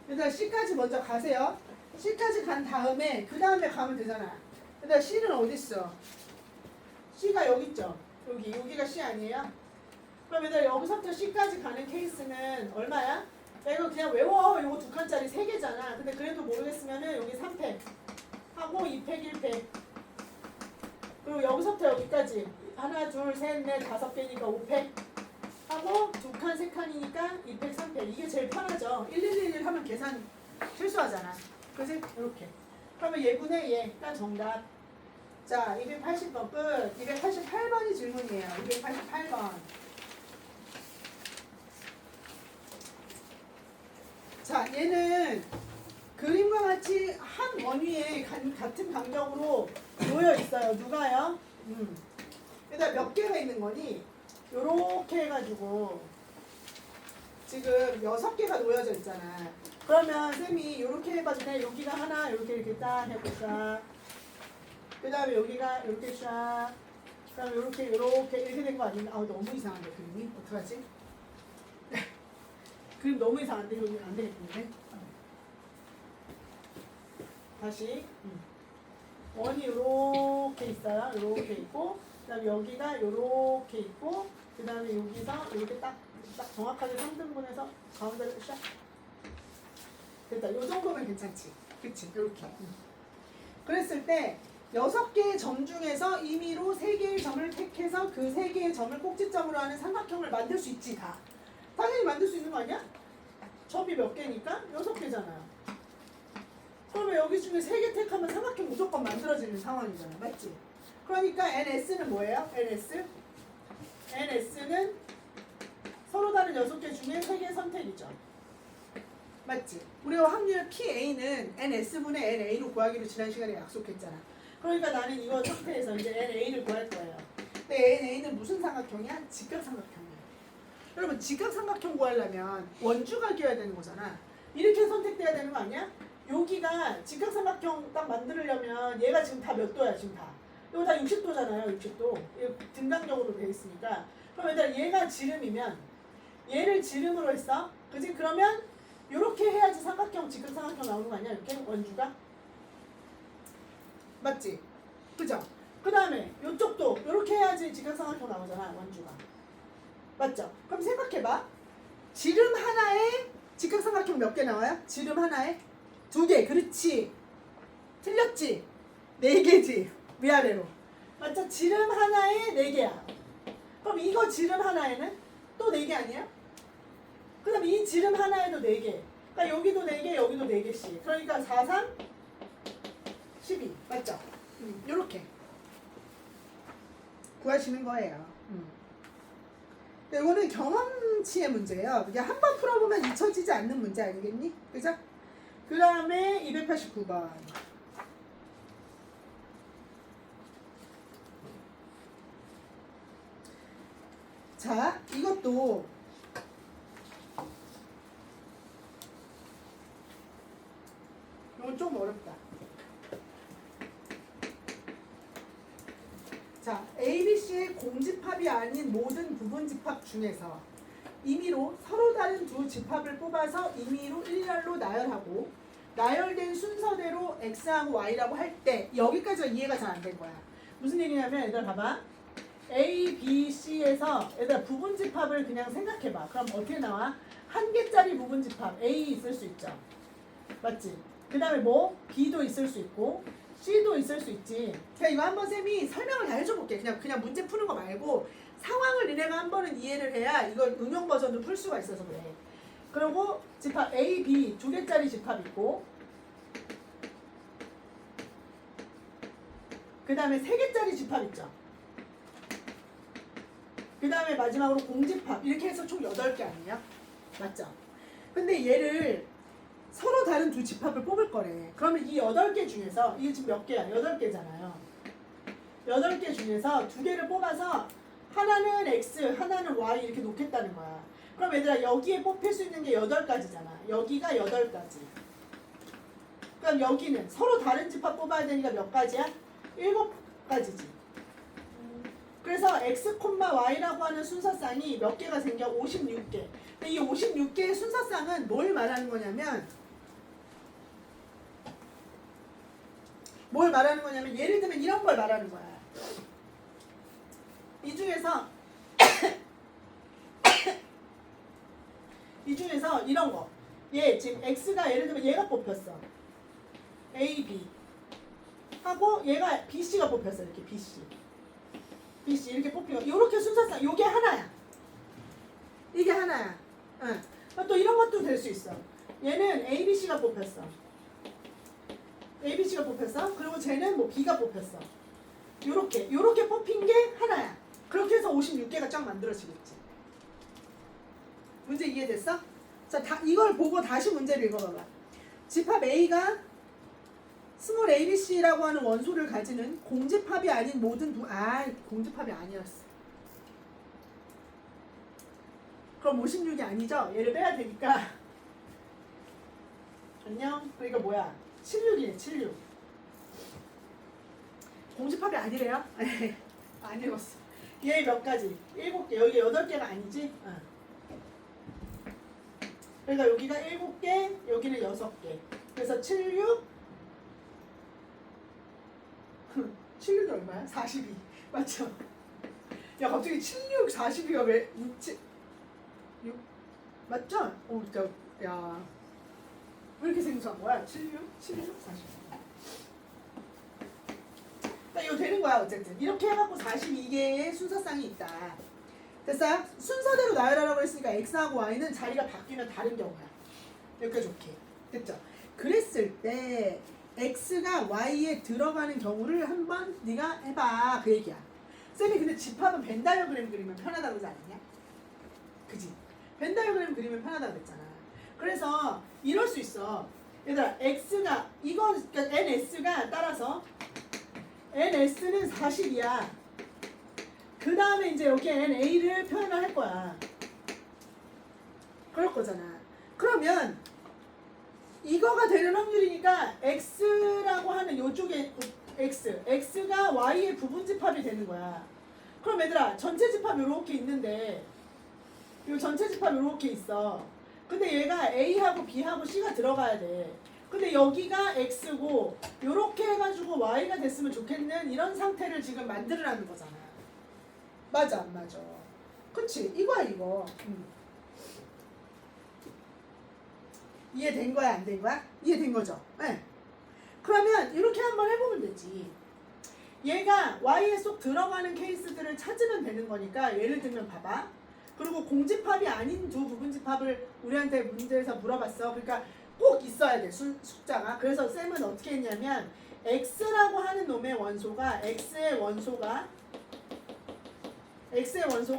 일단 C까지 먼저 가세요. C까지 간 다음에 그 다음에 가면 되잖아. 일단 C는 어디 있어? C가 여기 있죠. 여기가 C 아니에요? 그럼 얘들아 여기서부터 C까지 가는 케이스는 얼마야? 야 이거 그냥 외워. 이거 2칸짜리 3개잖아. 근데 그래도 모르겠으면은 여기 3팩 하고 2팩 1팩 그리고 여기서부터 여기까지 하나 둘 셋 넷 5개니까 5팩 하고 2칸 3칸이니까 2팩 3팩 이게 제일 편하죠. 1111 하면 계산 실수하잖아. 그지? 이렇게 그러면 얘분의 얘가 정답. 자 280번 끝. 288번이 질문이에요. 288번. 자 얘는 그림과 같이 한 원위에 같은 간격으로 놓여 있어요. 누가요? 일단 몇 개가 있는 거니? 요렇게 해가지고 지금 6개가 놓여져 있잖아. 그러면 쌤이 요렇게 해봐도 돼. 여기가 하나 이렇게 딱 해볼까. 그 다음에 여기가 이렇게 샥. 그 다음에 이렇게 이렇게 된 거 아닌가? 아우 너무 이상한데 그림이? 어떡하지? 그림 너무 이상한데 여기 안 되겠는데? 다시 원이 이렇게 있어요. 이렇게 있고 그 다음에 여기가 이렇게 있고 그 다음에 여기서 이렇게 딱 정확하게 3등분해서 가운데로 샥 됐다. 이 정도면 괜찮지. 그치? 이렇게 그랬을 때 6개의 점 중에서 임의로 3개의 점을 택해서 그 3개의 점을 꼭지점으로 하는 삼각형을 만들 수 있지. 다 당연히 만들 수 있는 거 아니야? 점이 몇 개니까? 6개잖아요. 그러면 여기 중에 3개 택하면 삼각형 무조건 만들어지는 상황이잖아. 맞지? 그러니까 NS는 뭐예요? NS는 서로 다른 6개 중에 3개 선택이죠. 맞지? 우리가 확률 PA는 NS분의 NA로 구하기로 지난 시간에 약속했잖아. 그러니까 나는 이거 상태에서 이제 NA를 구할 거예요. 근데 NA는 무슨 삼각형이야? 직각삼각형이야. 여러분 직각삼각형 구하려면 원주가 끼어야 되는 거잖아. 이렇게 선택돼야 되는 거 아니야? 여기가 직각삼각형 딱 만들려면 얘가 지금 다 몇 도야? 지금 다. 이거 다 60도잖아요. 60도. 이거 등강적으로 돼 있으니까. 그럼 일단 얘가 지름이면 얘를 지름으로 했어. 그지? 그러면 이렇게 해야지 삼각형, 직각삼각형 나오는 거 아니야? 이렇게 원주가? 맞지? 그죠? 그 다음에 이쪽도 이렇게 해야지 직각삼각형 나오잖아. 원주가. 맞죠? 그럼 생각해봐. 지름 하나에 직각삼각형 몇 개 나와요? 지름 하나에? 2개. 그렇지. 틀렸지? 4개지. 위아래로. 맞죠? 지름 하나에 4개야. 그럼 이거 지름 하나에는 또 4개 아니야? 그 다음에 이 지름 하나에도 4개. 그러니까 여기도 4개, 여기도 4개씩. 그러니까 4, 3, 12. 맞죠? 요렇게 구하시는 거예요. 이거는 경험치의 문제예요. 그냥 한 번 풀어보면 잊혀지지 않는 문제 아니겠니? 그죠? 그 다음에 289번. 자, 이것도 이건 좀 어렵다. 자, ABC의 공집합이 아닌 모든 부분집합 중에서 임의로 서로 다른 두 집합을 뽑아서 임의로 일렬로 나열하고 나열된 순서대로 X하고 Y라고 할 때 여기까지가 이해가 잘 안 된 거야. 무슨 얘기냐면 얘들아 봐봐. A, B, C에서 얘들아 부분집합을 그냥 생각해봐. 그럼 어떻게 나와? 한 개짜리 부분집합 A 있을 수 있죠. 맞지? 그 다음에 뭐? B도 있을 수 있고 C도 있을 수 있지. 그냥 이거 한번 쌤이 설명을 다 해줘 볼게. 그냥 문제 푸는 거 말고 상황을 니네가 한 번은 이해를 해야 이걸 응용 버전도 풀 수가 있어서 그래. 그리고 집합 A, B 2개짜리 집합 있고 그 다음에 3개짜리 집합 있죠. 그 다음에 마지막으로 공집합 이렇게 해서 총 8개 아니에요? 맞죠? 근데 얘를 서로 다른 두 집합을 뽑을 거래. 그러면 이 8개 중에서 이게 지금 몇 개야? 8개잖아요. 8개 중에서 2개를 뽑아서 하나는 X, 하나는 Y 이렇게 놓겠다는 거야. 그럼 얘들아 여기에 뽑힐 수 있는 게 8가지잖아. 여기가 8가지. 그럼 여기는 서로 다른 집합 뽑아야 되니까 몇 가지야? 7가지지. 그래서 X, Y라고 하는 순서쌍이 몇 개가 생겨? 56개. 근데 이 56개의 순서쌍은 뭘 말하는 거냐면 뭘 말하는 거냐면 예를 들면 이런 걸 말하는 거야. 이 중에서 이런 거. 얘 지금 X가 예를 들면 얘가 뽑혔어. A, B 하고 얘가 B, C가 뽑혔어. 이렇게 B, C 이렇게 뽑히고 이렇게 순서상 요게 하나야. 이게 하나야. 응. 또 이런 것도 될 수 있어. 얘는 A, B, C가 뽑혔어. A, B, C가 뽑혔어. 그리고 쟤는 뭐 B가 뽑혔어. 요렇게 뽑힌 게 하나야. 그렇게 해서 56개가 쫙 만들어지겠지. 문제 이해됐어? 자, 이걸 보고 다시 문제를 읽어봐봐. 집합 A가 스몰 ABC라고 하는 원소를 가지는 공집합이 아닌 모든 공집합이 아니었어. 그럼 56이 아니죠? 얘를 빼야 되니까. 안녕? 그러니까 뭐야? 76이네, 76. 공집합이 아니래요? 안 읽었어. 얘 몇 가지? 7개. 여기 8개가 아니지? 그러니까 여기가 7개, 여기는 6개. 그래서 76. 76이 얼마야? 42. 맞죠? 야, 갑자기 76, 42가 왜? 6? 맞죠? 야. 왜 이렇게 생소한 거야? 76, 42. 그러니까 이거 되는 거야, 어쨌든. 이렇게 해갖고 42개의 순서쌍이 있다. 됐어요? 순서대로 나열하라고 했으니까 X하고 Y는 자리가 바뀌면 다른 경우야. 이렇게 좋게. 됐죠? 그랬을 때 X가 Y에 들어가는 경우를 한번 네가 해봐. 그 얘기야. 쌤이 근데 집합은 벤 다이어그램 그리면 편하다고 하지 않았냐? 그지? 벤 다이어그램 그리면 편하다고 그랬잖아. 그래서 이럴 수 있어. 얘들아, X가 그러니까 NS가 따라서 NS는 40이야. 그 다음에 이제 여기 NA를 표현을 할 거야. 그럴 거잖아. 그러면 이거가 되는 확률이니까 X라고 하는 요쪽에 X가 Y의 부분집합이 되는 거야. 그럼 얘들아, 전체 집합 이렇게 있는데 이 전체 집합 이렇게 있어. 근데 얘가 A하고 B하고 C가 들어가야 돼. 근데 여기가 X고 이렇게 해가지고 Y가 됐으면 좋겠는 이런 상태를 지금 만들으라는 거잖아. 맞아 안 맞아? 그치? 이거야 이거. 이해된 거야 안 된 거야? 이해된 거죠? 네. 그러면 이렇게 한번 해보면 되지. 얘가 Y에 쏙 들어가는 케이스들을 찾으면 되는 거니까 예를 들면 봐봐. 그리고 공집합이 아닌 두 부분집합을 우리한테 문제에서 물어봤어. 그러니까 꼭 있어야 돼 숫자가. 그래서 쌤은 어떻게 했냐면 X라고 하는 놈의 원소가 X의 원소가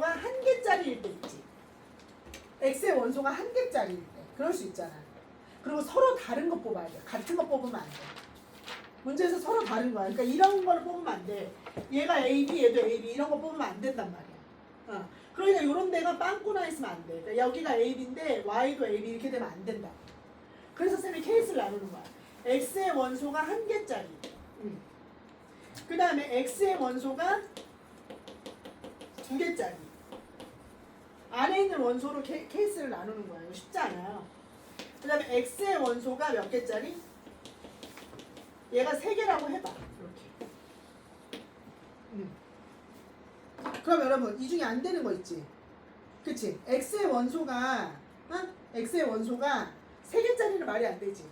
한 개짜리일 때 있지. X의 원소가 한 개짜리일 때. 그럴 수 있잖아. 그리고 서로 다른 거 뽑아야 돼. 같은 거 뽑으면 안 돼. 문제에서 서로 다른 거야. 그러니까 이런 거를 뽑으면 안 돼. 얘가 AB, 얘도 AB 이런 거 뽑으면 안 된단 말이야. 그러니까 이런 데가 빵꾸나 있으면 안 돼. 그러니까 여기가 AB인데 Y도 AB 이렇게 되면 안 된다. 그래서 쌤이 케이스를 나누는 거야. X의 원소가 한 개짜리. 그 다음에 X의 원소가 두 개짜리. 안에 있는 원소로 케이스를 나누는 거야. 이거 쉽지 않아요. 그 다음에 X의 원소가 몇 개짜리? 얘가 3개라고 해봐. 이렇게. 그럼 여러분 이 중에 안 되는 거 있지? 그치? X의 원소가 3개짜리는 말이 안 되지.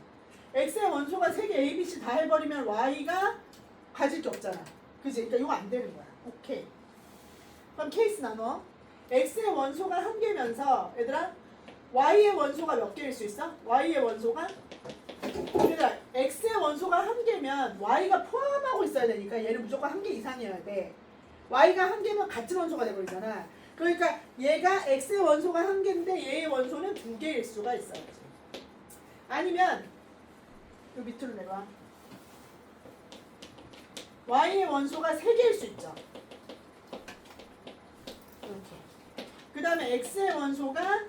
X의 원소가 3개 A, B, C 다 해버리면 Y가 가질 게 없잖아. 그치? 그러니까 이거 안 되는 거야. 오케이. 그럼 케이스 나눠. X의 원소가 한 개면서 얘들아 Y의 원소가 몇 개일 수 있어? Y의 원소가 얘들아 X의 원소가 한 개면 Y가 포함하고 있어야 되니까 얘는 무조건 한 개 이상이어야 돼. Y가 한 개면 같은 원소가 돼버리잖아. 그러니까 얘가 X의 원소가 한 개인데 얘의 원소는 2개일 수가 있어야지. 아니면 요 밑으로 내봐. Y의 원소가 3개일 수 있죠. 이렇게. 그 다음에 X의 원소가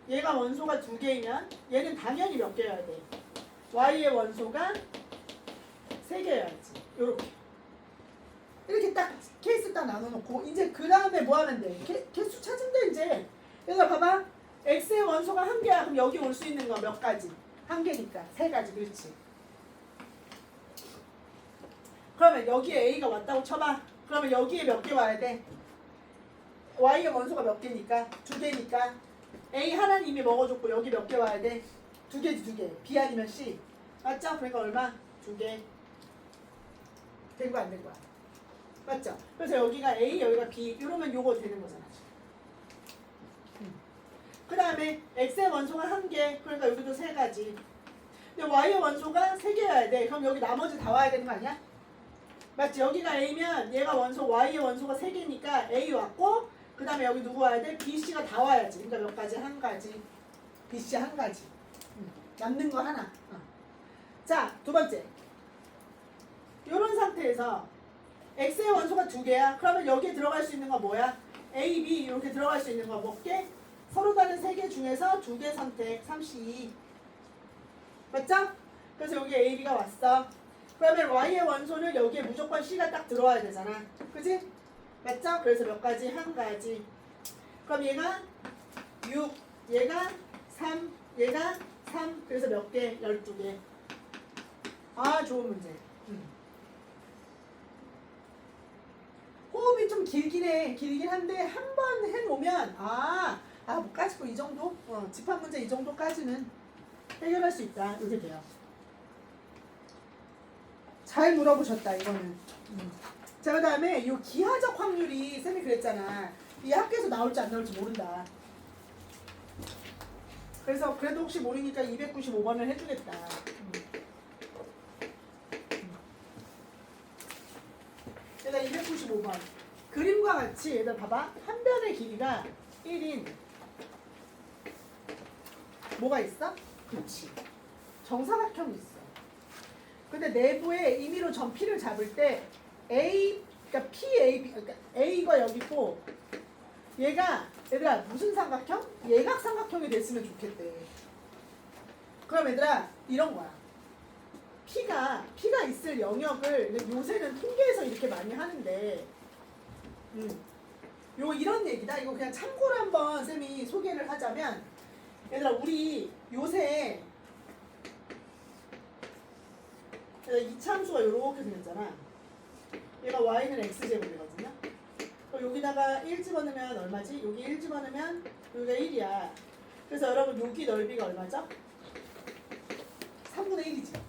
얘가 원소가 2개이면 얘는 당연히 몇 개여야 돼? Y의 원소가 3개여야지. 요렇게. 이렇게 딱 케이스 딱 나눠놓고 이제 그 다음에 뭐 하면 돼? 개수 찾으면 돼 이제. 그래서 봐봐. X의 원소가 한 개야. 그럼 여기 올 수 있는 거 몇 가지? 한 개니까 3가지. 그렇지. 그러면 여기에 A가 왔다고 쳐봐. 그러면 여기에 몇 개 와야 돼? Y의 원소가 몇 개니까? 2개니까 A 하나는 이미 먹어줬고 여기 몇 개 와야 돼? 2개지 2개. B 아니면 C. 맞죠? 그러니까 얼마? 2개. 된 거 안 된 거야? 맞죠? 그래서 여기가 A, 여기가 B 이러면 요거 되는 거잖아. 그 다음에 X의 원소가 1개. 그러니까 여기도 3가지. 근데 Y의 원소가 3개여야 돼. 그럼 여기 나머지 다 와야 되는 거 아니야? 맞지? 여기가 A면 얘가 원소 Y의 원소가 3개니까 A 왔고 그 다음에 여기 누구 와야 돼? B, C가 다 와야지. 그러니까 몇 가지? 1가지. B, C 1가지. 남는 거 하나. 자, 두 번째. 이런 상태에서 X의 원소가 2개야. 그러면 여기에 들어갈 수 있는 거 뭐야? A, B 이렇게 들어갈 수 있는 거 몇 개? 서로 다른 3개 중에서 2개 선택. 3C. 맞죠? 그래서 여기 A, B가 왔어. 그러면 Y의 원소는 여기에 무조건 C가 딱 들어와야 되잖아. 그지? 맞죠? 그래서 몇 가지? 1가지. 그럼 얘가 6, 얘가 3, 얘가 3. 그래서 몇 개? 12개. 아, 좋은 문제. 호흡이 좀 길긴 한데 한 번 해놓으면 못 가지고 이 정도? 집합 문제 이 정도까지는 해결할 수 있다. 이렇게 돼요. 잘 물어보셨다 이거는. 자, 그 다음에 이 기하적 확률이 쌤이 그랬잖아. 이 학교에서 나올지 안 나올지 모른다. 그래서 그래도 혹시 모르니까 295번을 해주겠다. 얘들아 295번. 그림과 같이 얘들 봐봐. 한 변의 길이가 1인 뭐가 있어? 그치. 정사각형이 있어. 근데 내부에 임의로 점 P를 잡을 때 A, 그러니까 P, A, B, 그러니까 A가 여기 있고 얘가 얘들아 무슨 삼각형? 예각삼각형이 됐으면 좋겠대. 그럼 얘들아 이런 거야. P가 있을 영역을 요새는 통계에서 이렇게 많이 하는데 요 이런 얘기다. 이거 그냥 참고로 한번 쌤이 소개를 하자면 얘들아 우리 요새 이차함수가 요렇게 생겼잖아. 얘가 y는 x제곱이거든요. 그럼 여기다가 1 집어넣으면 얼마지? 여기 1 집어넣으면 여기가 1이야. 그래서 여러분 여기 넓이가 얼마죠? 3분의 1이지.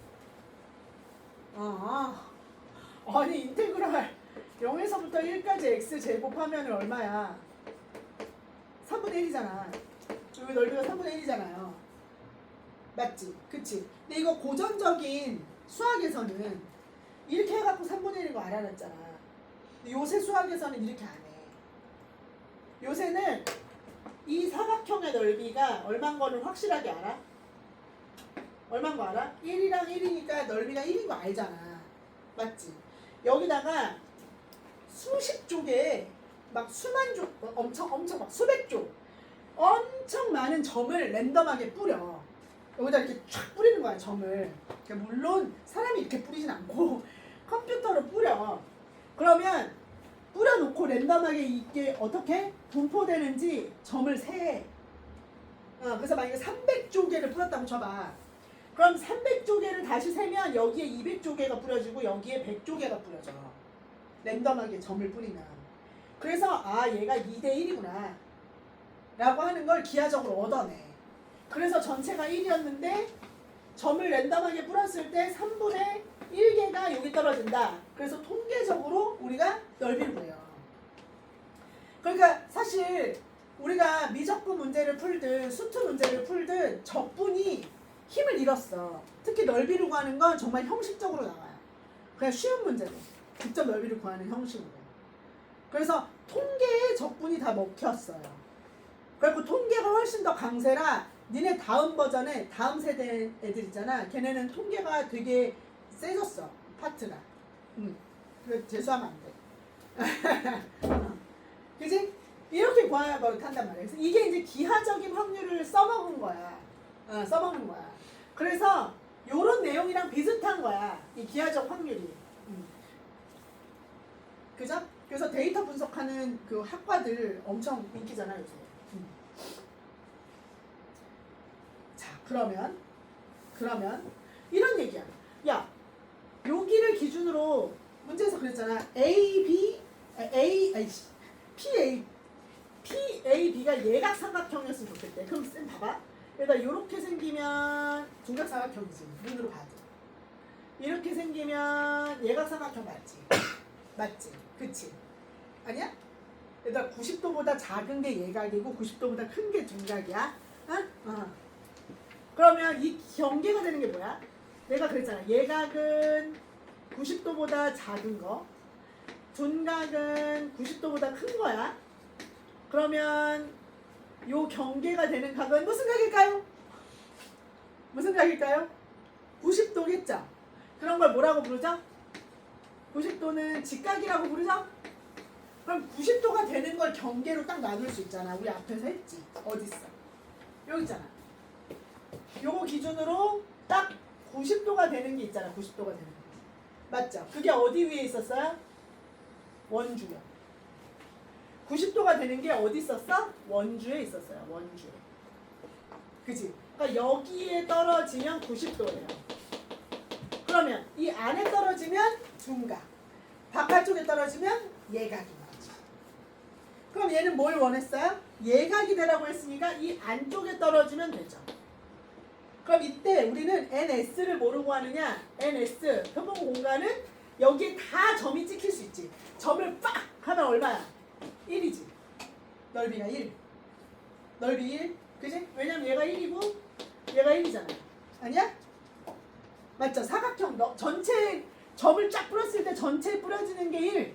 아니 인테그랄 0에서부터 1까지 x 제곱하면 얼마야? 3분의 1이잖아. 여기 넓이가 3분의 1이잖아요. 맞지? 그치? 근데 이거 고전적인 수학에서는 이렇게 해갖고 3분의 1인 거 알아냈잖아. 근데 요새 수학에서는 이렇게 안 해. 요새는 이 사각형의 넓이가 얼마인 거는 확실하게 알아? 얼마인 거 알아? 1이랑 1이니까 넓이가 1인 거 알잖아. 맞지? 여기다가 수십 쪽에 막 수만 쪽, 엄청 막 수백 쪽 엄청 많은 점을 랜덤하게 뿌려. 여기다 이렇게 쫙 뿌리는 거야, 점을. 그러니까 물론 사람이 이렇게 뿌리진 않고 컴퓨터로 뿌려. 그러면 뿌려놓고 랜덤하게 이게 어떻게 분포되는지 점을 세. 그래서 만약에 300조개를 뿌렸다고 쳐봐. 그럼 300조개를 다시 세면 여기에 200조개가 뿌려지고 여기에 100조개가 뿌려져. 랜덤하게 점을 뿌리면. 그래서 얘가 2대1이구나 라고 하는 걸 기하적으로 얻어내. 그래서 전체가 1이었는데 점을 랜덤하게 뿌렸을 때 3분의 1개가 여기 떨어진다. 그래서 통계적으로 우리가 넓이를 구해요. 그러니까 사실 우리가 미적분 문제를 풀든 수투 문제를 풀든 적분이 힘을 잃었어. 특히 넓이를 구하는 건 정말 형식적으로 나와요. 그냥 쉬운 문제로 직접 넓이를 구하는 형식으로. 그래서 통계에 적분이 다 먹혔어요. 그리고 통계가 훨씬 더 강세라 니네 다음 버전에 다음 세대 애들 있잖아. 걔네는 통계가 되게 세졌어. 파트가. 그래서 재수하면 안 돼. 그지? 이렇게 구하면 한단 말이야. 그래서 이게 이제 기하적인 확률을 써먹은 거야. 써먹는 거야. 그래서 요런 내용이랑 비슷한 거야. 이 기하적 확률이. 그죠? 그래서 데이터 분석하는 그 학과들 엄청 인기잖아, 요새. 자, 그러면 이런 얘기야. 야, 여기를 기준으로 문제에서 그랬잖아. PAB가 예각삼각형이었으면 좋겠대. 그럼 쌤 봐봐. 여기다 이렇게 생기면 둔각삼각형이지. 눈으로 봐도. 이렇게 생기면 예각삼각형 맞지? 맞지? 그치? 아니야? 여기다 90도보다 작은 게 예각이고 90도보다 큰 게 둔각이야. 그러면 이 경계가 되는 게 뭐야? 내가 그랬잖아. 예각은 90도보다 작은 거, 둔각은 90도보다 큰 거야. 그러면 요 경계가 되는 각은 무슨 각일까요? 무슨 각일까요? 90도겠죠? 그런 걸 뭐라고 부르죠? 90도는 직각이라고 부르죠? 그럼 90도가 되는 걸 경계로 딱 나눌 수 있잖아. 우리 앞에서 했지. 어딨어? 여기 있잖아. 요거 기준으로 딱 90도가 되는 게 있잖아. 90도가 되는 게. 맞죠? 그게 어디 위에 있었어요? 원주요. 90도가 되는 게 어디 있었어? 원주에 있었어요. 원주에. 그치? 그러니까 여기에 떨어지면 90도예요. 그러면 이 안에 떨어지면 둔각. 바깥쪽에 떨어지면 예각인 거지. 그럼 얘는 뭘 원했어요? 예각이 되라고 했으니까 이 안쪽에 떨어지면 되죠. 그럼 이때 우리는 NS를 뭐라고 하느냐? NS, 표본 공간은 여기에 다 점이 찍힐 수 있지. 점을 빡 하면 얼마야? 1이지. 넓이가 1. 넓이 1. 그지? 왜냐면 얘가 1이고 얘가 1이잖아. 아니야? 맞죠? 사각형 전체 점을 쫙 뿌렸을 때 전체에 뿌려지는 게 1.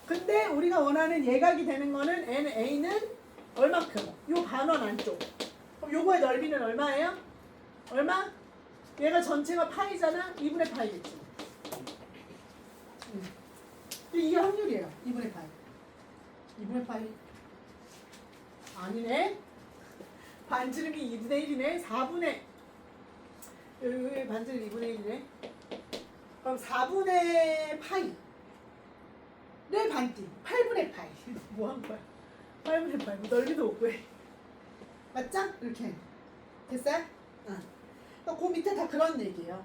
근데 우리가 원하는 예각이 되는 거는 NA는 얼마큼? 요 반원 안쪽. 그럼 요거의 넓이는 얼마예요? 얼마? 얘가 전체가 파이잖아? 2분의 파이겠지. 이게 확률이에요. 2분의 파이. 2분의 파이. 아니네. 반지름이 2분의 1이네. 4분의 여기 반지름 2분의 1이네. 그럼 4분의 파이를 반띵. 8분의 파이. 뭐 한 거야? 8분의 파이. 넓이도 없고 해. 맞죠? 이렇게. 됐어요? 그 밑에 다 그런 얘기예요.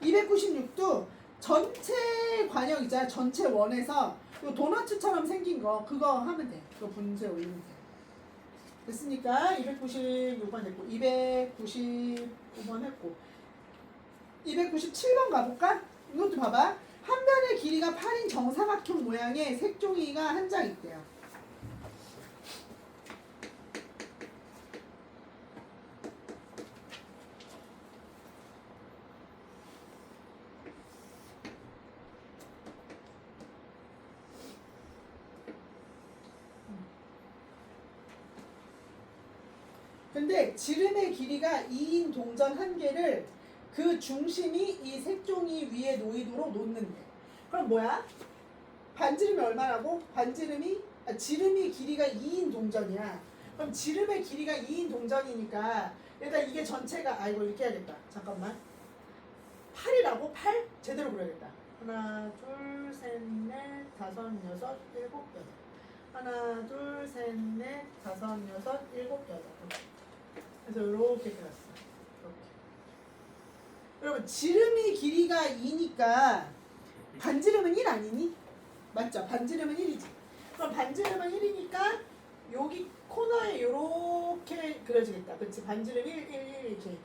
296도 전체 관역 있잖아. 전체 원에서 요 도너츠처럼 생긴 거 그거 하면 돼. 그거 분수에 올리면 돼. 됐으니까 296번 됐고 299번 했고 297번 가볼까? 이것도 봐봐. 한 변의 길이가 8인 정사각형 모양의 색종이가 한 장 있대요. 근데 지름의 길이가 2인 동전 한 개를 그 중심이 이 색종이 위에 놓이도록 놓는데. 그럼 뭐야? 반지름이 얼마라고? 지름이 길이가 2인 동전이야. 그럼 지름의 길이가 2인 동전이니까 일단 이게 전체가 이거 이렇게 해야겠다. 잠깐만. 8이라고? 8? 제대로 그려야겠다. 하나, 둘, 셋, 넷, 다섯, 여섯, 일곱, 여덟. 하나, 둘, 셋, 넷, 다섯, 여섯, 일곱, 여덟. 그래서 이렇게 그렸어. 이렇게. 여러분 지름이 길이가 2니까 반지름은 1 아니니? 맞죠? 반지름은 1이지. 그럼 반지름은 1이니까 여기 코너에 이렇게 그려지겠다. 그렇지? 반지름 1, 1, 1 이렇게.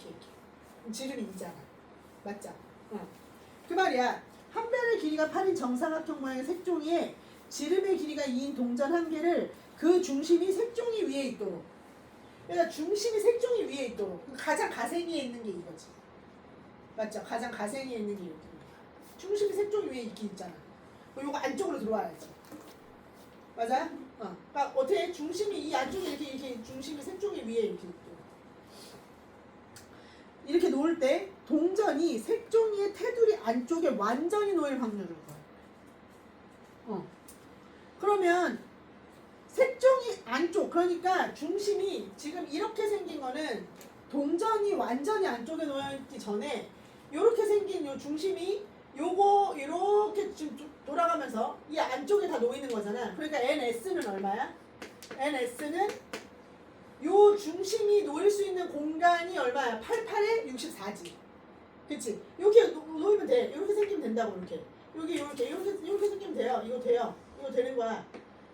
지름이 2잖아. 맞죠? 그 말이야. 한 변의 길이가 8인 정사각형 모양의 색종이에 지름의 길이가 2인 동전 한 개를 그 중심이 색종이 위에 있도록. 그러니까 중심이 색종이 위에 있도록. 가장 가생이에 있는 게 이거지. 맞죠? 가장 가생이에 있는 게 이렇게. 중심이 색종이 위에 이렇게 있잖아. 이거 안쪽으로 들어와야지. 맞아요? 그러니까 어떻게 중심이 이 안쪽에 이렇게 중심이 색종이 위에 이렇게 있도록. 이렇게 놓을 때 동전이 색종이의 테두리 안쪽에 완전히 놓일 확률을 거예요. 그러면 색종이 안쪽, 그러니까 중심이 지금 이렇게 생긴 거는 동전이 완전히 안쪽에 놓여있기 전에 이렇게 생긴 요 중심이 요거 이렇게 지금 돌아가면서 이 안쪽에 다 놓이는 거잖아. 그러니까 NS는 얼마야? NS는 요 중심이 놓일 수 있는 공간이 얼마야? 88에 64지. 그치? 이렇게 놓으면 돼. 이렇게 생기면 된다고 이렇게. 여기 이렇게 생기면 돼요. 이거 돼요. 이거 되는 거야.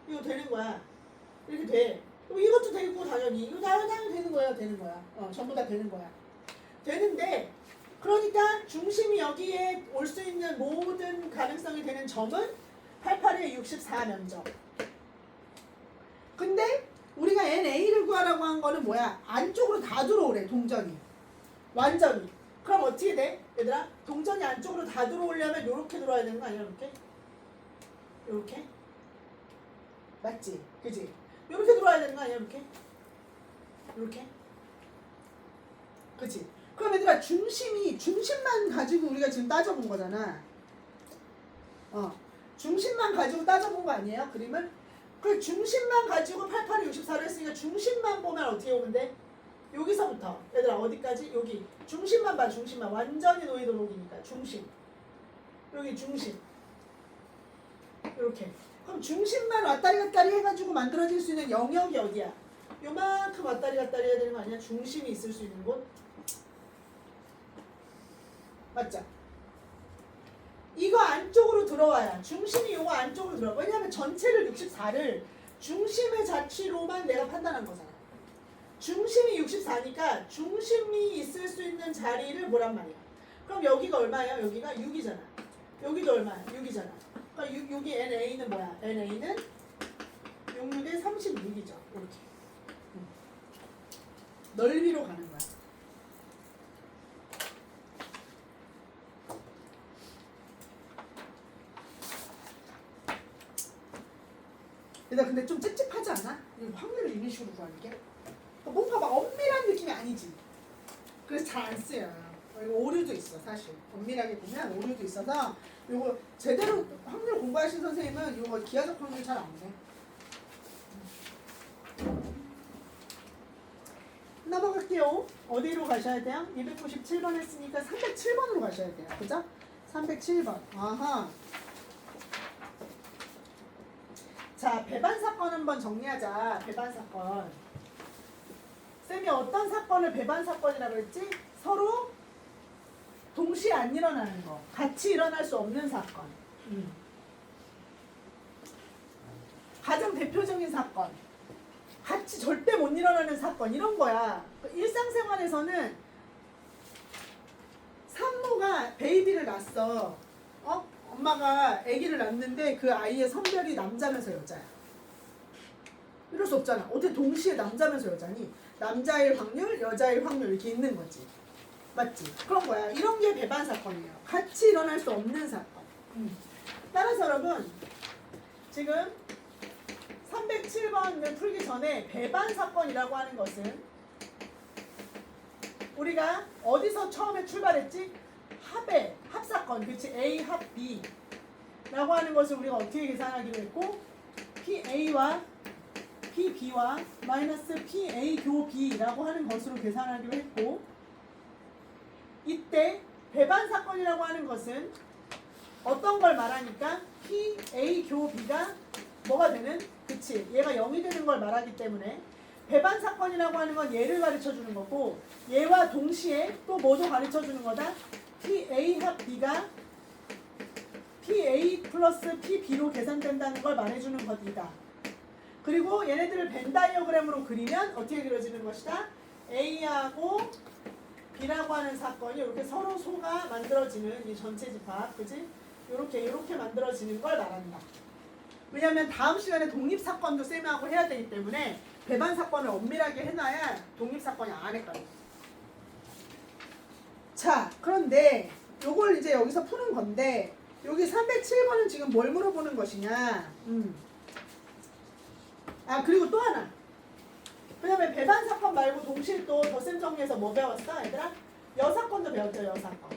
이거 되는 거야. 이렇게 돼. 그럼 이것도 되고 당연히 이거 당연히 되는 거야. 되는 거야. 전부 다 되는 거야. 되는데 그러니까 중심이 여기에 올 수 있는 모든 가능성이 되는 점은 88의 64 면적. 근데 우리가 NA를 구하라고 한 거는 뭐야? 안쪽으로 다 들어오래 동전이. 완전히. 그럼 어떻게 돼? 얘들아 동전이 안쪽으로 다 들어오려면 이렇게 들어와야 되는 거 아니야? 이렇게? 이렇게? 맞지? 그지? 이렇게 들어와야 되는 거 아니야? 이렇게? 이렇게? 그치? 그럼 얘들아 중심만 가지고 우리가 지금 따져본 거잖아. 중심만 가지고 따져본 거 아니에요? 그림을? 그 중심만 가지고 88에 64를 했으니까 중심만 보면 어떻게 오면 돼? 여기서부터 얘들아 어디까지? 여기 중심만 봐. 중심만 완전히 노이도록이니까 중심 여기 중심 이렇게 그럼 중심만 왔다리 갔다리 해가지고 만들어질 수 있는 영역이 어디야? 요만큼 왔다리 갔다리 해야 되는 거 아니야? 중심이 있을 수 있는 곳 맞죠? 이거 안쪽으로 들어와야 중심이 요거 안쪽으로 들어와. 왜냐하면 전체를 64를 중심의 자취로만 내가 판단한 거잖아. 중심이 64니까 중심이 있을 수 있는 자리를 보란 말이야. 그럼 여기가 얼마예요? 여기가 6이잖아. 여기도 얼마야? 6이잖아. 그러니까 여기 NA는 뭐야? NA는 66에 36이죠. 이렇게. 넓이로 가는 거야. 근데 좀 찝찝하지 않아? 확률을 이런 식으로 구하는 게? 뭔가 막 엄밀한 느낌이 아니지. 그래서 잘 안 쓰여요. 이거 오류도 있어 사실. 엄밀하게 보면 오류도 있어서 이거 제대로 확률 공부하신 선생님은 이거 기하적 확률 잘 안 돼. 넘어갈게요. 어디로 가셔야 돼요? 297번 했으니까 307번으로 가셔야 돼요. 그죠? 307번. 아하. 자, 배반 사건 한번 정리하자. 배반 사건. 쌤이 어떤 사건을 배반 사건이라고 했지? 서로 동시에 안 일어나는 거. 같이 일어날 수 없는 사건. 가장 대표적인 사건. 같이 절대 못 일어나는 사건. 이런 거야. 일상생활에서는 산모가 베이비를 낳았어. 엄마가 아기를 낳는데 그 아이의 성별이 남자면서 여자야. 이럴 수 없잖아. 어떻게 동시에 남자면서 여자니? 남자일 확률, 여자일 확률 이렇게 있는 거지. 맞지? 그런 거야. 이런 게 배반 사건이에요. 같이 일어날 수 없는 사건. 따라서 여러분 지금 307번을 풀기 전에 배반 사건이라고 하는 것은 우리가 어디서 처음에 출발했지? 합사건. 그치? A 합 B 라고 하는 것을 우리가 어떻게 계산하기로 했고 PA와 PB와 마이너스 PA 교 B라고 하는 것으로 계산하기로 했고 이때 배반 사건이라고 하는 것은 어떤 걸 말하니까 PA 교 B가 뭐가 되는? 그치? 얘가 0이 되는 걸 말하기 때문에 배반 사건이라고 하는 건 얘를 가르쳐 주는 거고 얘와 동시에 또 뭐도 가르쳐 주는 거다? PA 합 B가 PA 플러스 PB로 계산된다는 걸 말해주는 것이다. 그리고 얘네들을 벤 다이어그램으로 그리면 어떻게 그려지는 것이다? A하고 B라고 하는 사건이 이렇게 서로 소가 만들어지는 이 전체 집합, 그지? 이렇게 만들어지는 걸 말한다. 왜냐면 다음 시간에 독립사건도 쌤하고 해야 되기 때문에 배반 사건을 엄밀하게 해놔야 독립사건이 안 헷갈려. 자, 그런데 요걸 이제 여기서 푸는 건데 여기 307번은 지금 뭘 물어보는 것이냐? 그리고 또 하나. 그다음에 배반 사건 말고 동시에 또 덧셈 정리해서 뭐 배웠어, 얘들아? 여사건도 배웠죠, 여사건.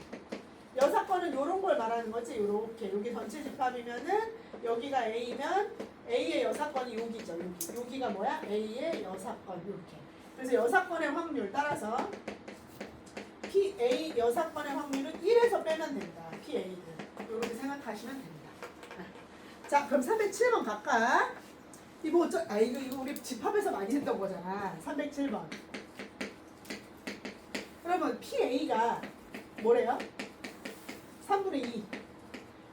여사건은 요런 걸 말하는 거지, 요렇게. 여기 전체 집합이면은 여기가 A면 A의 여사건이 여기죠, 여기. 여기가 뭐야? A의 여사건, 이렇게. 그래서 여사건의 확률 따라서 PA 여사건의 확률은 1에서 빼면 된다, PA를. 이렇게 생각하시면 됩니다. 자, 그럼 307번 갈까? 이거 우리 집합에서 많이 했던 거잖아. 307번. 여러분, PA가 뭐래요? 3분의 2.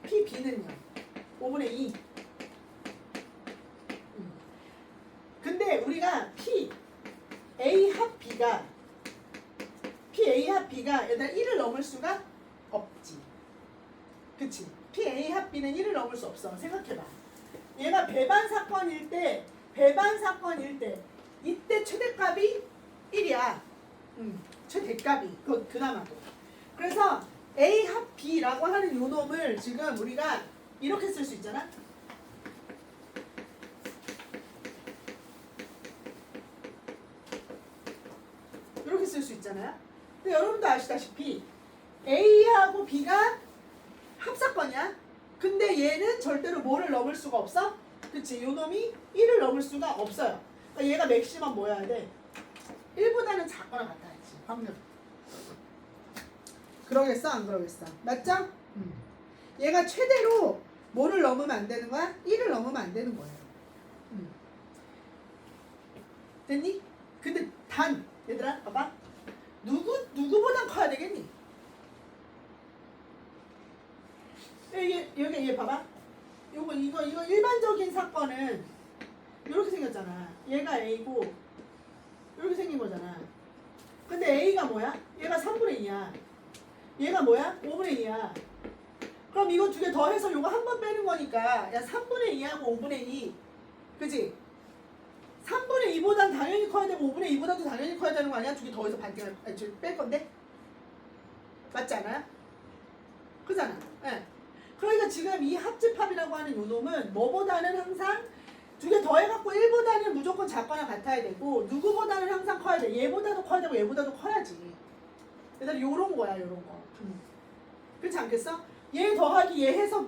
P, B는요? 5분의 2. 근데 우리가 P, A 합 B가 P, A 합 B가 얘들아 1을 넘을 수가 없지. 그치? P, A 합 B는 1을 넘을 수 없어. 생각해봐. 얘가 배반 사건일 때 이때 최대값이 1이야. 최대값이 그나마도. 그래서 A 합 B라고 하는 요 놈을 지금 우리가 이렇게 쓸 수 있잖아. 이렇게 쓸 수 있잖아요. 근데 여러분도 아시다시피 A하고 B가 합사건이야. 근데 얘는 절대로 뭐를 넘을 수가 없어? 그치? 요 놈이 1을 넘을 수가 없어요. 그러니까 얘가 맥시멈 뭐여야 돼? 1보다는 작거나 같아야지. 확률. 그러겠어? 안 그러겠어? 맞죠? 얘가 최대로 뭐를 넘으면 안 되는 거야? 1을 넘으면 안 되는 거예요. 됐니? 근데 단 얘들아 봐봐. 누구보단 커야 되겠니? 여기 얘 봐봐. 이거 일반적인 사건은 이렇게 생겼잖아. 얘가 A고 이렇게 생긴 거잖아. 근데 A가 뭐야? 얘가 3분의 2야. 얘가 뭐야? 5분의 2야. 그럼 이거 두 개 더해서 요거 한 번 빼는 거니까 야 3분의 2하고 5분의 2. 그치? 3분의 2보단 당연히 커야 되고 5분의 2보다도 당연히 커야 되는 거 아니야? 두 개 더해서 뺄 건데? 맞지 않아요? 그잖아. 네. 그러니까 지금 이 합집합이라고 하는 요 놈은 뭐보다는 항상 두 개 더해갖고 1보다는 무조건 작거나 같아야 되고 누구보다는 항상 커야 돼. 얘보다도 커야 되고 얘보다도 커야지. 그래서 요런 거야 요런 거. 그렇지 않겠어? 얘 더하기 얘 해서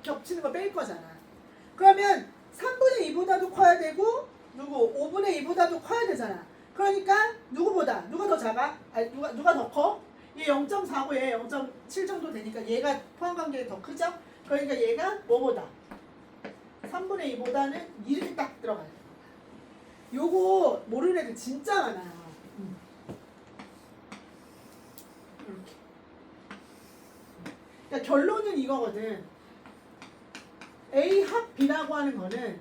겹치는 거 뺄 거잖아. 그러면 3분의 2보다도 커야 되고 누구 5분의 2보다도 커야 되잖아. 그러니까 누구보다 누가 더 작아? 아니 누가 더 커? 얘 0.4고 얘 0.7 정도 되니까 얘가 포함관계가 더 크죠? 그러니까 얘가 뭐보다? 3분의 2보다는 이렇게 딱 들어가야 돼. 요거 모르는 애들 진짜 많아요. 이렇게. 그러니까 결론은 이거거든. A 합 B라고 하는 거는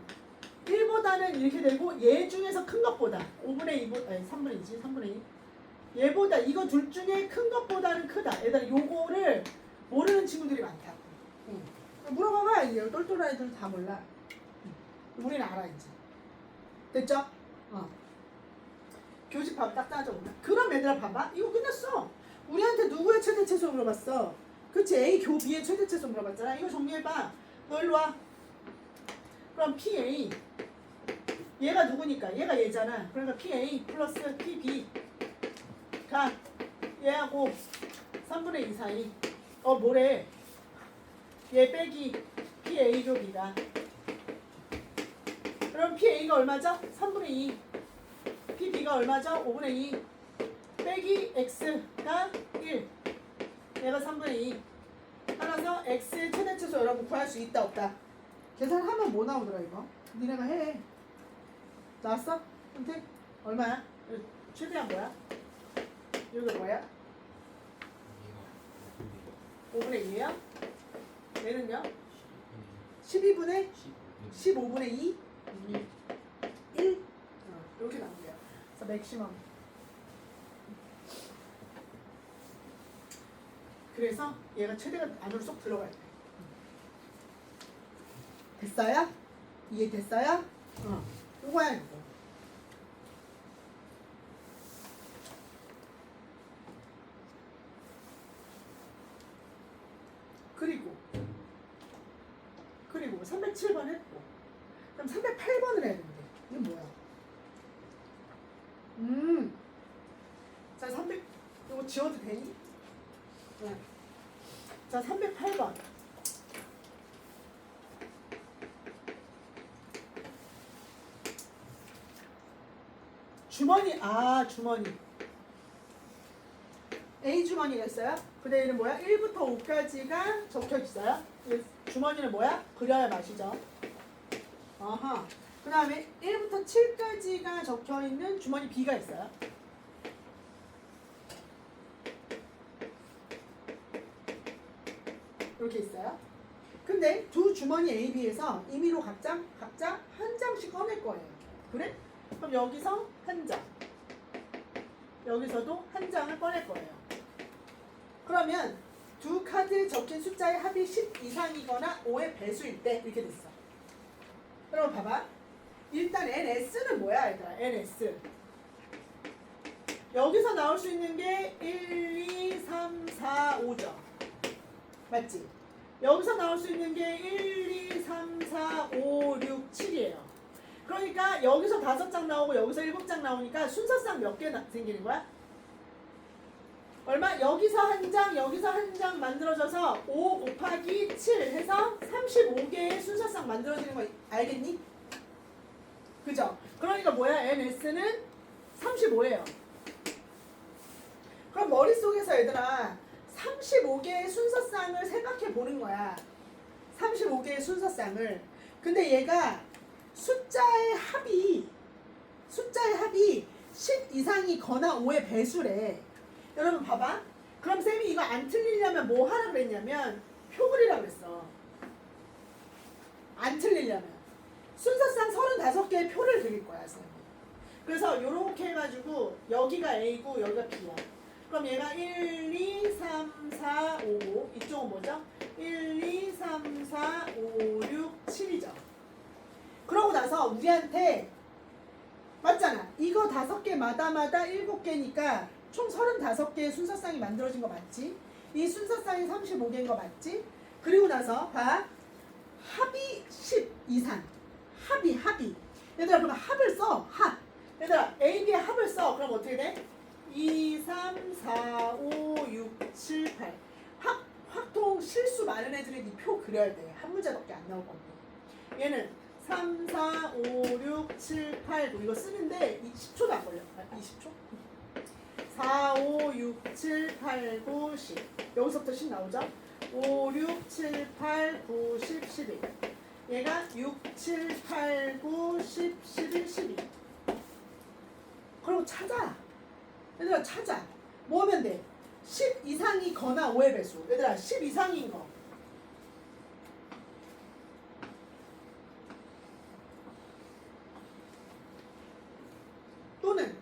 1보다는 이렇게 되고 얘 중에서 큰 것보다 5분의 2보다 아니 3분의 2지 3분의 2 얘보다 이거 둘 중에 큰 것보다는 크다. 얘들아 요거를 모르는 친구들이 많다고. 물어봐봐. 이제 똘똘한 애들 다 몰라. 우리는 알아 이제. 됐죠? 교집합 딱 따져보면. 그럼 얘들아 봐봐. 이거 끝났어. 우리한테 누구의 최대최소 물어봤어? 그치? A 교 B의 최대최소 물어봤잖아. 이거 정리해봐. 너 일로 와. 그럼 PA 얘가 누구니까? 얘가 얘잖아. 그러니까 PA 플러스 PB가 얘하고 3분의 2 사이 뭐래? 얘 빼기 PA 교 B가 그럼 PA가 얼마죠? 3분의 2 PB가 얼마죠? 5분의 2 빼기 X가 1 얘가 3분의 2 따라서 X의 최대최소 여러분 구할 수 있다 없다? 계산하면 뭐 나오더라 이거? 니네가 해. 나왔어? 선택? 얼마야? 최대한 뭐야? 이거 뭐야? 5분의 2야? 얘는요? 12분의 15분의 2? 1? 이렇게 나온 거야. 그래서 맥시멈. 그래서 얘가 최대가 안으로 쏙 들어가야 돼. 됐어요? 이해됐어요? 이거야 이거. 그리고 307번 했고 그럼 308번을 해야 되는데 이건 뭐야? 자 300 이거 지워도 되니? 네. 자 308번 주머니 주머니 A 주머니가 있어요. 근데 얘는 뭐야? 1부터 5까지가 적혀 있어요. 주머니는 뭐야? 그려야 맛이죠. 그 다음에 1부터 7까지가 적혀 있는 주머니 B가 있어요. 이렇게 있어요. 근데 두 주머니 A, B에서 임의로 각자 한 장씩 꺼낼 거예요. 그래? 그럼 여기서 한 장, 여기서도 한 장을 꺼낼 거예요. 그러면 두 카드에 적힌 숫자의 합이 10 이상이거나 5의 배수일 때 이렇게 됐어. 여러분 봐봐. 일단 NS는 뭐야 얘들아? NS. 여기서 나올 수 있는 게 1, 2, 3, 4, 5죠. 맞지? 여기서 나올 수 있는 게 1, 2, 3, 4, 5, 6, 7이에요. 그러니까 여기서 5장 나오고 여기서 7장 나오니까 순서상 몇 개 생기는 거야? 얼마? 여기서 한 장, 여기서 한 장 만들어져서 5 곱하기 7 해서 35개의 순서상 만들어지는 거 알겠니? 그죠? 그러니까 뭐야? NS는 35예요. 그럼 머릿속에서 얘들아 35개의 순서상을 생각해 보는 거야. 35개의 순서상을. 근데 얘가 숫자의 합이 10 이상이거나 5의 배수래. 여러분 봐봐. 그럼 쌤이 이거 안 틀리려면 뭐 하라 그랬냐면 표 그리라 그랬어. 안 틀리려면 순서상 35개의 표를 그릴 거야 쌤이. 그래서 요렇게 해가지고 여기가 A고 여기가 B야. 그럼 얘가 1, 2, 3, 4, 5 이쪽은 뭐죠? 1, 2, 3, 4, 5, 6, 7이죠. 그러고 나서 우리한테 맞잖아. 이거 5개마다 7개니까 총 35개의 순서상이 만들어진 거 맞지? 이 순서상이 35개인 거 맞지? 그리고 나서 봐. 합이 10 이상. 합이. 얘들아 그럼 합을 써. 합. 얘들아 A, B의 합을 써. 그럼 어떻게 돼? 2, 3, 4, 5, 6, 7, 8. 확통 실수 많은 애들은 이 표 그려야 돼. 한 문제밖에 안 나올 건데. 얘는 3, 4, 5, 6, 7, 8, 9 이거 쓰는데 10초도 안 걸려. 20초? 4, 5, 6, 7, 8, 9, 10. 여기서부터 10 나오죠? 5, 6, 7, 8, 9, 10, 11. 얘가 6, 7, 8, 9, 10, 11, 12. 그럼 찾아. 얘들아 찾아. 뭐 하면 돼? 10 이상이거나 5의 배수. 얘들아 10 이상인 거. 또는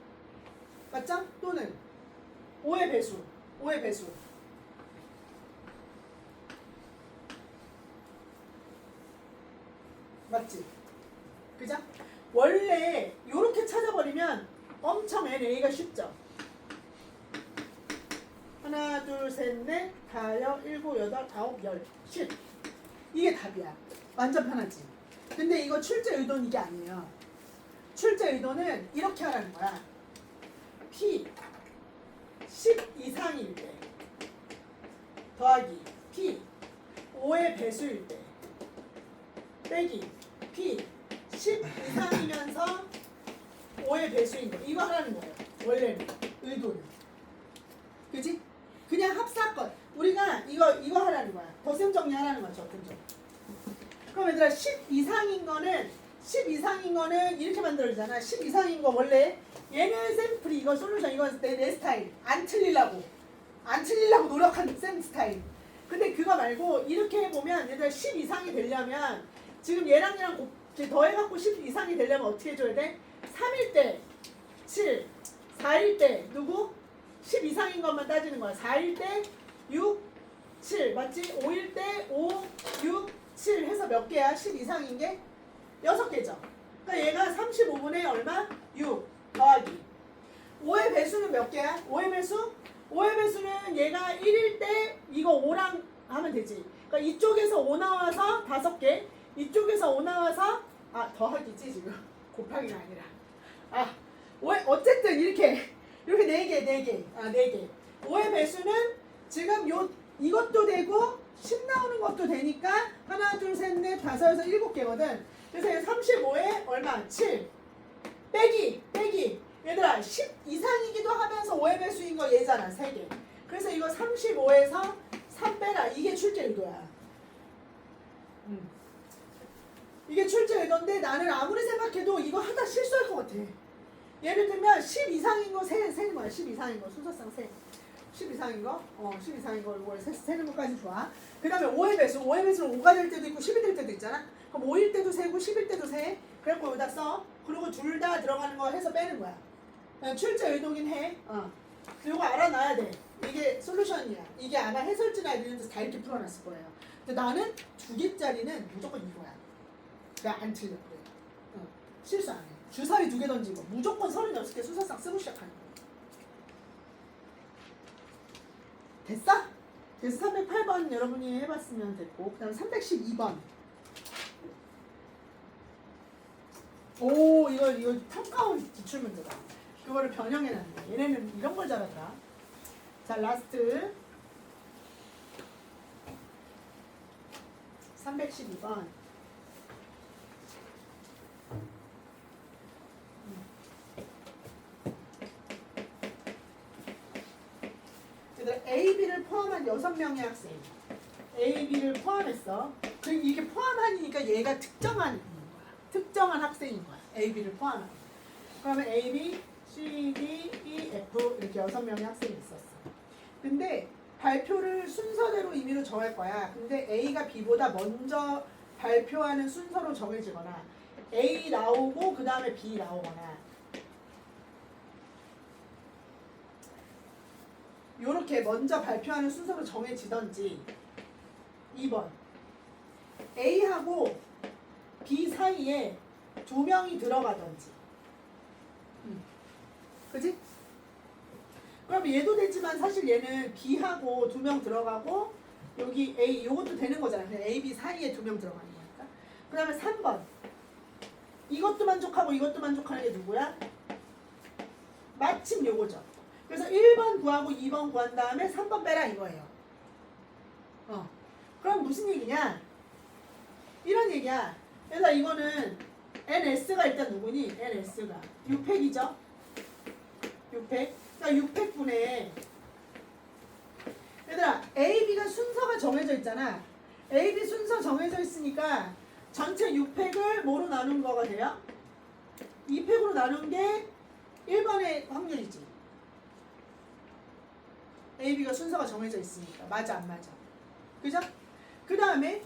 맞죠? 또는 5의 배수. 5의 배수. 맞지? 그죠? 원래 이렇게 찾아버리면 엄청 NA가 쉽죠? 하나, 둘, 셋, 넷, 다섯, 일곱, 여덟, 아홉, 열, 10. 이게 답이야. 완전 편하지? 근데 이거 출제 의도는 이게 아니에요. 출제 의도는 이렇게 하라는 거야. P 10 이상일 때 더하기 P 5의 배수일 때 빼기 P 10 이상이면서 5의 배수인 거. 이거 하라는 거예요. 원래는 의도는. 그지? 그냥 합사건. 우리가 이거 하라는 거야. 덧셈 정리하라는 거야. 적분 정리. 그럼 얘들아 10 이상인 거는 이렇게 만들어지잖아. 10 이상인 거 원래 얘는 샘플이 이거 솔루션 이거 내 스타일. 안 틀리려고 노력한 샘 스타일. 근데 그거 말고 이렇게 해보면 얘들아 10 이상이 되려면 지금 얘랑 더해갖고 10 이상이 되려면 어떻게 해줘야 돼? 3일 때 7, 4일 때 누구? 10 이상인 것만 따지는 거야. 4일 때 6, 7 맞지? 5일 때 5, 6, 7 해서 몇 개야? 10 이상인 게? 6개죠. 그러니까 얘가 35분의 얼마? 6 더하기 5의 배수는 몇 개야? 5의 배수? 5의 배수는 얘가 1일 때 이거 5랑 하면 되지. 그러니까 이쪽에서 5 나와서 5개 이쪽에서 5 나와서 더하기지 지금 곱하기가 아니라 5의 어쨌든 이렇게 4개 4개 5의 배수는 지금 이것도 되고 10 나오는 것도 되니까 하나 둘 셋 넷 다섯에서 7개거든. 그래서 35에 얼마? 7 빼기 얘들아 10 이상이기도 하면서 5의 배수인 거 얘잖아. 3개. 그래서 이거 35에서 3 빼라. 이게 출제 의도야. 이게 출제 의도인데 나는 아무리 생각해도 이거 하다 실수할 것 같아. 예를 들면 10 이상인 거 세는 거야. 10 이상인 거 순서상 세. 10 이상인 거? 10 이상인 거 이거 세는 것까지 좋아. 그 다음에 5의 배수. 5의 배수는 5가 될 때도 있고 10이 될 때도 있잖아. 그럼 5일 때도 세고 10일 때도 세. 그래갖고 여기다 써. 그리고 둘 다 들어가는 거 해서 빼는 거야. 그냥 출제 의도긴 해. 이거 알아놔야 돼. 이게 솔루션이야. 이게 아마 해설지나 이런 데서 다 이렇게 풀어놨을 거예요. 근데 나는 2개짜리는 무조건 이거야. 내가 안 틀려. 그래. 실수 안 해. 주사위 2개 던지고 무조건 36개 수사상 쓰고 시작하는 거야. 됐어? 그래서 308번 여러분이 해봤으면 됐고, 그 다음 312번. 오, 이거 탑가운 기출문제다. 그거를 변형해놨네. 얘네는 이런 걸 잘하더라. 자, 라스트 312번. A, B를 포함한 6명의 학생. A, B를 포함했어. 이게 포함하니까 얘가 특정한 거야. 특정한 학생인 거야. A, B를 포함한. 그러면 A, B, C, D, E, F 이렇게 6명의 학생이 있었어. 근데 발표를 순서대로 임의로 정할 거야. 근데 A가 B보다 먼저 발표하는 순서로 정해지거나 A 나오고 그 다음에 B 나오거나 요렇게 먼저 발표하는 순서로 정해지던지 2번 A하고 B 사이에 2명이 들어가던지 그치? 그럼 얘도 되지만 사실 얘는 B하고 2명 들어가고 여기 A 요것도 되는 거잖아. 그냥 A, B 사이에 2명 들어가는 거니까. 그 다음에 3번 이것도 만족하고 이것도 만족하는 게 누구야? 마침 요거죠. 그래서 1번 구하고 2번 구한 다음에 3번 빼라 이거예요. 그럼 무슨 얘기냐? 이런 얘기야. 그래서 이거는 NS가 일단 누구니? NS가 6팩이죠? 6팩. 그러니까 6팩분의 얘들아 A, B가 순서가 정해져 있잖아. A, B 순서 정해져 있으니까 전체 6팩을 뭐로 나눈 거가 돼요? 2팩으로 나눈 게 1번의 확률이지. A, B가 순서가 정해져 있으니까. 맞아 안 맞아? 그죠? 그 다음에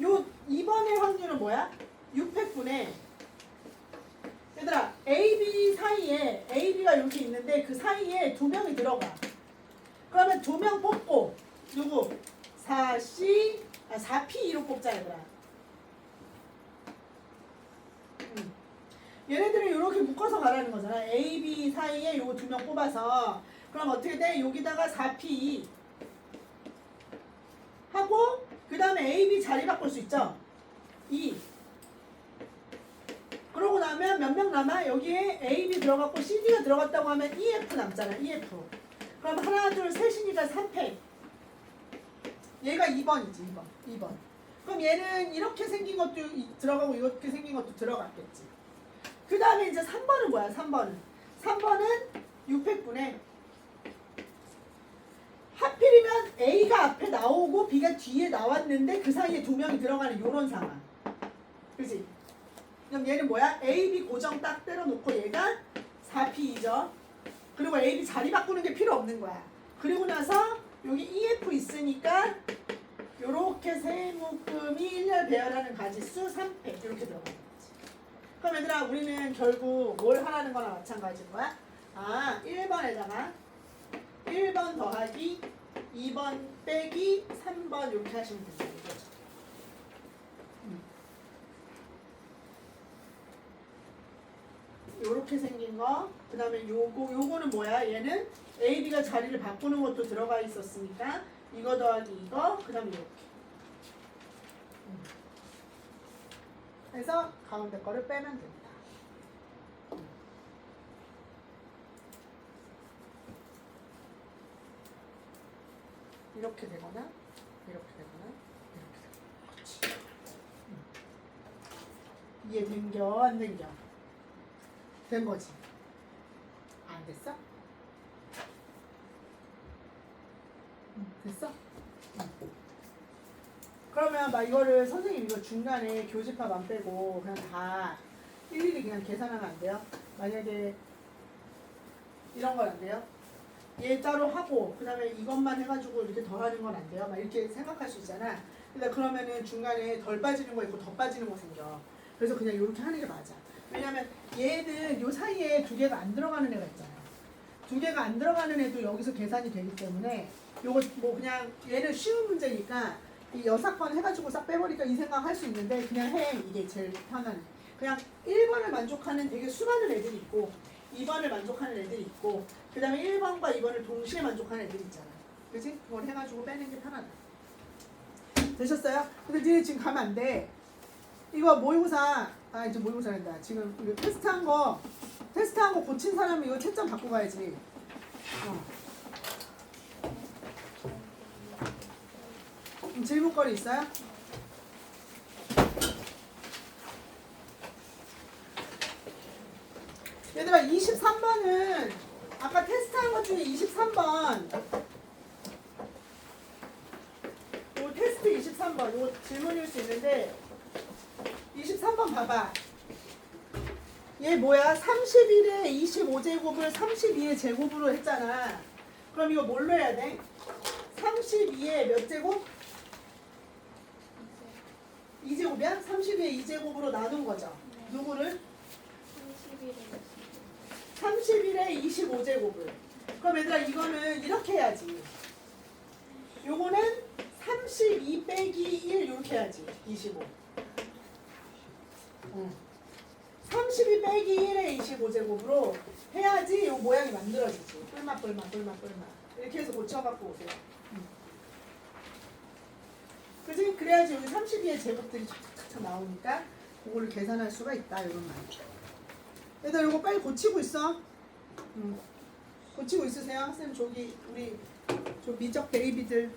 요 2번의 확률은 뭐야? 6팩분의 얘들아 A, B 사이에 A, B가 이렇게 있는데 그 사이에 2명이 들어가. 그러면 2명 뽑고 누구? 4C 4P2로 뽑자 얘들아. 얘네들을 이렇게 묶어서 가라는 거잖아. A, B 사이에 요거 2명 뽑아서 그럼 어떻게 돼? 여기다가 4P 하고 그 다음에 A, B 자리 바꿀 수 있죠? 2 그러고 나면 몇 명 남아? 여기에 A, B 들어갔고 C, D가 들어갔다고 하면 EF 남잖아. EF 그럼 하나, 둘, 셋이니까 3팩 얘가 2번이지. 2번 그럼 얘는 이렇게 생긴 것도 들어가고 이렇게 생긴 것도 들어갔겠지. 그 다음에 이제 3번은 뭐야? 3번은 6팩분의 하필이면 A가 앞에 나오고 B가 뒤에 나왔는데 그 사이에 2명이 들어가는 요런 상황. 그치? 그럼 얘는 뭐야? A, B 고정 딱 때려놓고 얘가 4P2죠. 그리고 A, B 자리 바꾸는 게 필요 없는 거야. 그리고 나서 여기 EF 있으니까 요렇게 세 묶음이 일렬 배열하는 가지수 3팩 이렇게 들어가는 거지. 그럼 얘들아 우리는 결국 뭘 하라는 거나 마찬가지인 거야? 1번에다가 1번 더하기 2번 빼기 3번 이렇게 하시면 된다 이거죠. 요렇게 생긴 거. 그 다음에 요거는 뭐야? 얘는 A, B가 자리를 바꾸는 것도 들어가 있었으니까 이거 더하기 이거 그 다음에 이렇게 해서 가운데 거를 빼면 된다. 이렇게 되거나 이렇게 되거나 이렇게 되거나. 그렇지. 이해 된겨 안 된겨? 된 거지. 안 됐어? 됐어? 그러면 막 이거를 선생님 이거 중간에 교집합 안 빼고 그냥 다 일일이 그냥 계산하면 안 돼요? 만약에 이런 건 안 돼요? 얘 따로 하고 그 다음에 이것만 해가지고 이렇게 더 하는 건 안 돼요. 막 이렇게 생각할 수 있잖아. 근데 그러면은 중간에 덜 빠지는 거 있고 더 빠지는 거 생겨. 그래서 그냥 이렇게 하는 게 맞아. 왜냐면 얘는 요 사이에 두 개가 안 들어가는 애가 있잖아. 두 개가 안 들어가는 애도 여기서 계산이 되기 때문에 요거 뭐 그냥 얘는 쉬운 문제니까 이 여사건 해가지고 싹 빼버리니까 이 생각 할 수 있는데 그냥 해. 이게 제일 편한. 그냥 1번을 만족하는 되게 수많은 애들이 있고 2번을 만족하는 애들이 있고 그 다음에 1번과 2번을 동시에 만족하는 애들이 있잖아. 그치? 그걸 해가지고 빼는 게 편하다. 되셨어요? 근데 니네 지금 가면 안 돼. 이거 모의고사 이제 모의고사란다. 지금 이거 테스트한 거 고친 사람이 이거 채점 받고 가야지. 질문거리 있어요? 얘들아 23번은 아까 테스트한 것 중에 23번 요 테스트 23번 요 질문일 수 있는데 23번 봐봐. 얘 뭐야? 31에 25제곱을 32의 제곱으로 했잖아. 그럼 이거 뭘로 해야 돼? 32의 몇 제곱? 2제곱이야? 32의 2제곱으로 나눈 거죠. 누구를? 31에 25제곱을. 그럼 얘들아 이거는 이렇게 해야지. 요거는 32 빼기 1 이렇게 해야지. 25. 32 빼기 1에 25제곱으로 해야지 요 모양이 만들어지지. 뿔맛 이렇게 해서 고쳐갖고 오세요. 그지? 그래야지 여기 32의 제곱들이 착착착 나오니까 그거를 계산할 수가 있다. 이런 말. 얘들 이거 빨리 고치고 있어. 고치고 있으세요? 쌤 저기 우리 저 미적 베이비들